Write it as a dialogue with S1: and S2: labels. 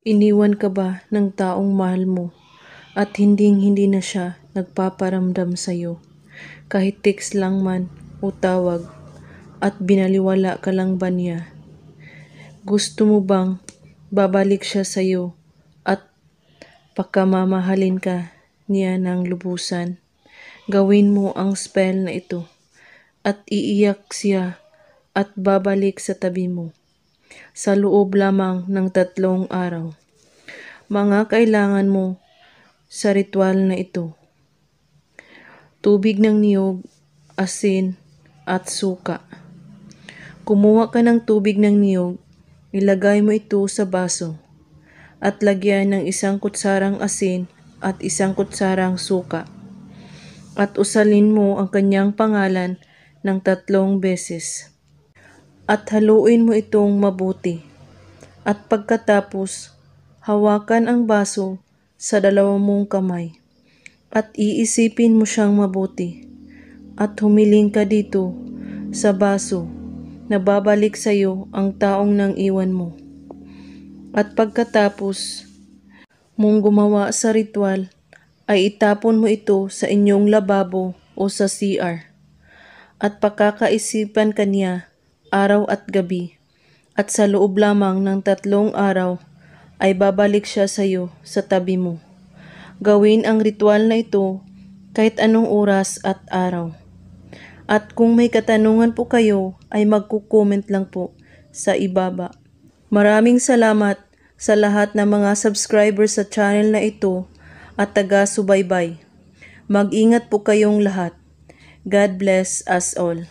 S1: Iniwan ka ba ng taong mahal mo at hinding-hindi na siya nagpaparamdam sa'yo? Kahit text lang man o tawag at binaliwala ka lang ba niya? Gusto mo bang babalik siya sa'yo at pakamamahalin ka niya ng lubusan? Gawin mo ang spell na ito at iiyak siya at babalik sa tabi mo sa loob lamang ng 3 araw. Mga kailangan mo sa ritual na ito: tubig ng niyog, asin, at suka. Kumuha ka ng tubig ng niyog, ilagay mo ito sa baso, at lagyan ng 1 kutsarang asin at 1 kutsarang suka. At usalin mo ang kanyang pangalan ng 3 beses. At haluin mo itong mabuti. At pagkatapos, hawakan ang baso sa 2 mong kamay. At iisipin mo siyang mabuti. At humiling ka dito sa baso na babalik sa iyo ang taong nang iwan mo. At pagkatapos mong gumawa sa ritual, ay itapon mo ito sa inyong lababo o sa CR. At pakakaisipan ka niya araw at gabi, at sa loob lamang ng 3 araw ay babalik siya sa iyo sa tabi mo. Gawin ang ritual na ito kahit anong oras at araw. At kung may katanungan po kayo ay magko-comment lang po sa ibaba. Maraming salamat sa lahat ng mga subscribers sa channel na ito at taga-subaybay. Mag-ingat po kayong lahat. God bless us all.